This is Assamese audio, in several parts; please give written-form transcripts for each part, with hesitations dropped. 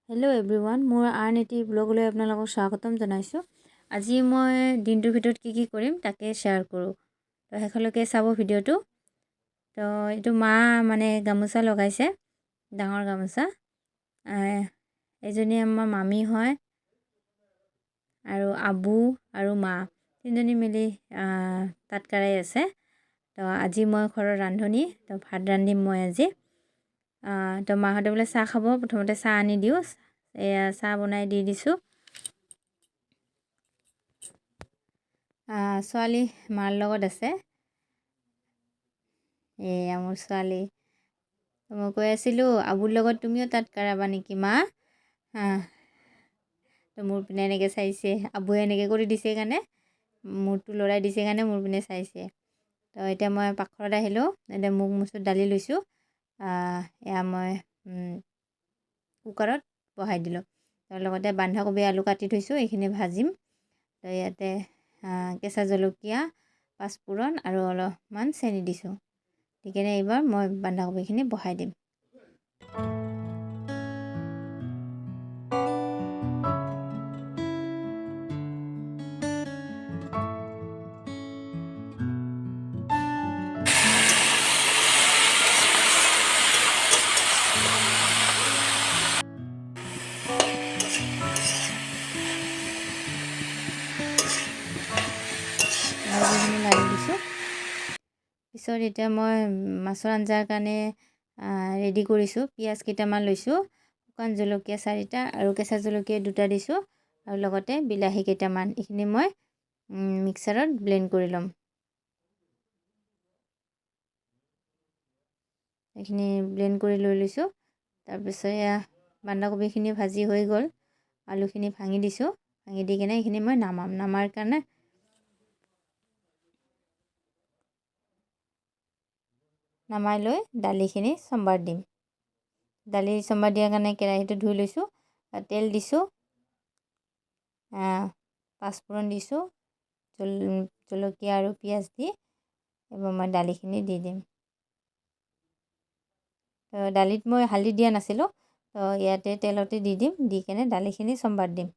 হেল্ল' এভৰিৱান, মোৰ আন এটি ব্লগলৈ আপোনালোকক স্বাগতম জনাইছোঁ। আজি মই দিনটোৰ ভিতৰত কি কৰিম তাকে শ্বেয়াৰ কৰোঁ। তো শেষলৈকে চাব ভিডিঅ'টো। তো এইটো মা গামোচা লগাইছে, ডাঙৰ গামোচা। এজনী আমাৰ মামী হয় আৰু আবু আৰু মা তিনিজনী মিলি তাঁত কৰাই আছে। তো আজি মই ঘৰৰ ৰান্ধনি, তো ভাত ৰান্ধিম মই আজি। তো মাহঁতে বোলে চাহ খাব, প্ৰথমতে চাহ আনি দিওঁ। এয়া চাহ বনাই দি দিছোঁ। ছোৱালী মাৰ লগত আছে। এয়া মোৰ ছোৱালী। মই কৈ আছিলোঁ আবুৰ লগত তুমিও তাঁত কৰাবা নেকি মা? তো মোৰ পিনে এনেকৈ চাইছে। আবুৱে এনেকৈ কৰি দিছে কাৰণে, মূৰটো লৰাই দিছে কাৰণে মোৰ পিনে চাইছে। তো এতিয়া মই পাকঘৰত আহিলোঁ। এতিয়া মুগ মচুৰ দালি লৈছোঁ। এয়া মই কুকাৰত বহাই দিলোঁ। তাৰ লগতে বন্ধাকবি আলু কাটি থৈছোঁ, এইখিনি ভাজিম। তো ইয়াতে কেঁচা জলকীয়া, পাঁচফোৰণ আৰু অলপমান চেনি দিছোঁ। দি কেনে এইবাৰ মই বন্ধাকবিখিনি বহাই দিম। লাৰি দিছোঁ। পিছত এতিয়া মই মাছৰ আঞ্জাৰ কাৰণে ৰেডি কৰিছোঁ। পিঁয়াজ কেইটামান লৈছোঁ, শুকান জলকীয়া 4টা আৰু কেঁচা জলকীয়া 2টা দিছোঁ, আৰু লগতে বিলাহী কেইটামান। এইখিনি মই মিক্সাৰত ব্লেণ্ড কৰি ল'ম। এইখিনি ব্লেণ্ড কৰি লৈ লৈছোঁ। তাৰপিছত এয়া বন্ধাকবিখিনি ভাজি হৈ গ'ল। আলুখিনি ভাঙি দিছোঁ। ভাঙি দি কেনে এইখিনি মই নমাৰ কাৰণে নমাই লৈ দালিখিনি চম্ভাৰ দিম। দালি চম্ভাৰ দিয়াৰ কাৰণে কেৰাহীটো ধুই লৈছোঁ। তেল দিছোঁ, পাঁচফোৰণ দিছোঁ, জলকীয়া আৰু পিঁয়াজ দি এইবাৰ মই দালিখিনি দি দিম। তো দালিত মই হালধি দিয়া নাছিলোঁ, তো ইয়াতে তেলতে দি দিম। দি কেনে দালিখিনি চম্ভাৰ দিম।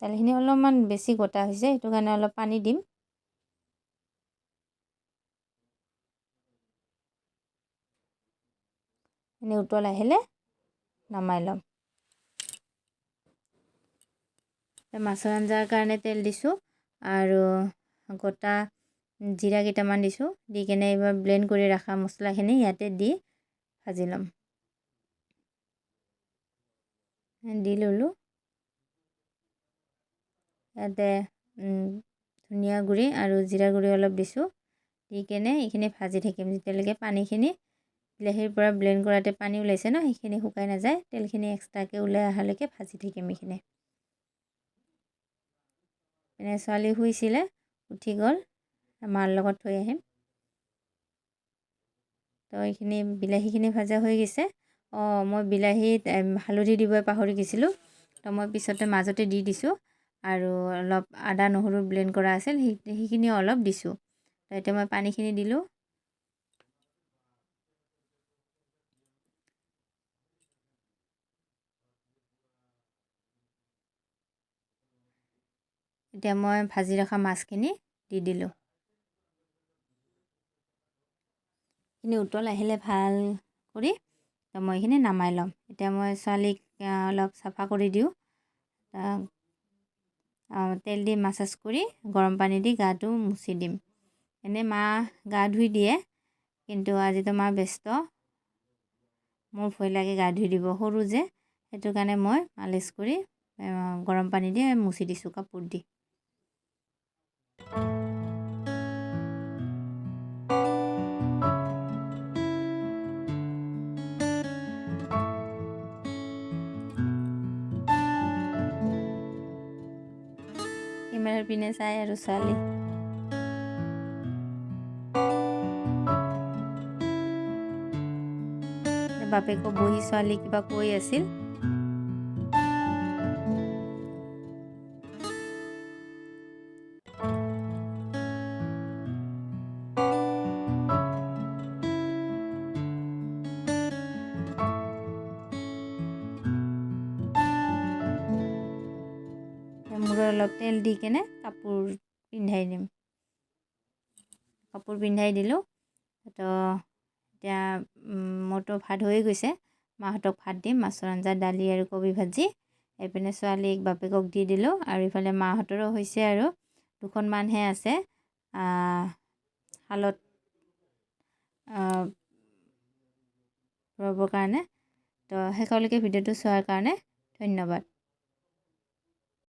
দালিখিনি অলপমান বেছি গোটা হৈছে, সেইটো কাৰণে অলপ পানী দিম। এনেই উতল আহিলে নমাই ল'ম। মাছৰ আঞ্জাৰ কাৰণে তেল দিছোঁ আৰু গোটা জিৰা কেইটামান দিছোঁ। দি কেনে এইবাৰ ব্লেণ্ড কৰি ৰখা মছলাখিনি ইয়াতে দি ভাজি ল'ম। দি ল'লোঁ। ইয়াতে ধনিয়া গুড়ি আৰু জিৰা গুড়ি অলপ দিছোঁ। দি কেনে এইখিনি ভাজি থাকিম যেতিয়ালৈকে পানীখিনি বিলাহীৰ পৰা ব্লেণ্ড কৰাতে পানী ওলাইছে ন, সেইখিনি শুকাই নাযায়। তেলখিনি এক্সট্ৰাকৈ ওলাই অহালৈকে ভাজি থাকিম এইখিনি। এনে ছোৱালী শুইছিলে, উঠি গ'ল। মাৰ লগত থৈ আহিম। তো এইখিনি বিলাহীখিনি ভাজা হৈ গৈছে। মই বিলাহীত হালধি দিবই পাহৰি গৈছিলোঁ। তো মই পিছতে মাজতে দি দিছোঁ। আৰু অলপ আদা নহৰু ব্লেণ্ড কৰা আছিল, সেইখিনি অলপ দিছোঁ। তো এতিয়া মই পানীখিনি দিলোঁ। এতিয়া মই ভাজি ৰখা মাছখিনি দি দিলোঁ। এইখিনি উতল আহিলে ভাল কৰি তো মই এইখিনি নমাই ল'ম। এতিয়া মই ছোৱালীক অলপ চাফা কৰি দিওঁ। তেল দি মাছাজ কৰি গৰম পানী দি গাটো মুচি দিম। এনেই মা গা ধুই দিয়ে, কিন্তু আজিতো মা ব্যস্ত। মোৰ ভয় লাগে গা ধুই দিব, সৰু যে, সেইটো কাৰণে মই মালিচ কৰি গৰম পানী দি মুচি দিছোঁ কাপোৰ দি। কেমেৰাৰ পিনে চাই আৰু ছোৱালী। বাপেকো বহি ছোৱালী কিবা কৈ আছিল। অলপ তেল দি কেনে কাপোৰ পিন্ধাই দিম। কাপোৰ পিন্ধাই দিলোঁ। তো এতিয়া মোৰতো ভাত হৈয়ে গৈছে। মাহঁতক ভাত দিম, মাছৰ আঞ্জা, দালি আৰু কবি ভাজি। এইপিনে ছোৱালীক বাপেকক দি দিলোঁ আৰু ইফালে মাহঁতৰো হৈছে আৰু দুখনমানহে আছে শালত ৰ'বৰ কাৰণে। তো শেষলৈকে ভিডিঅ'টো চোৱাৰ কাৰণে ধন্যবাদ।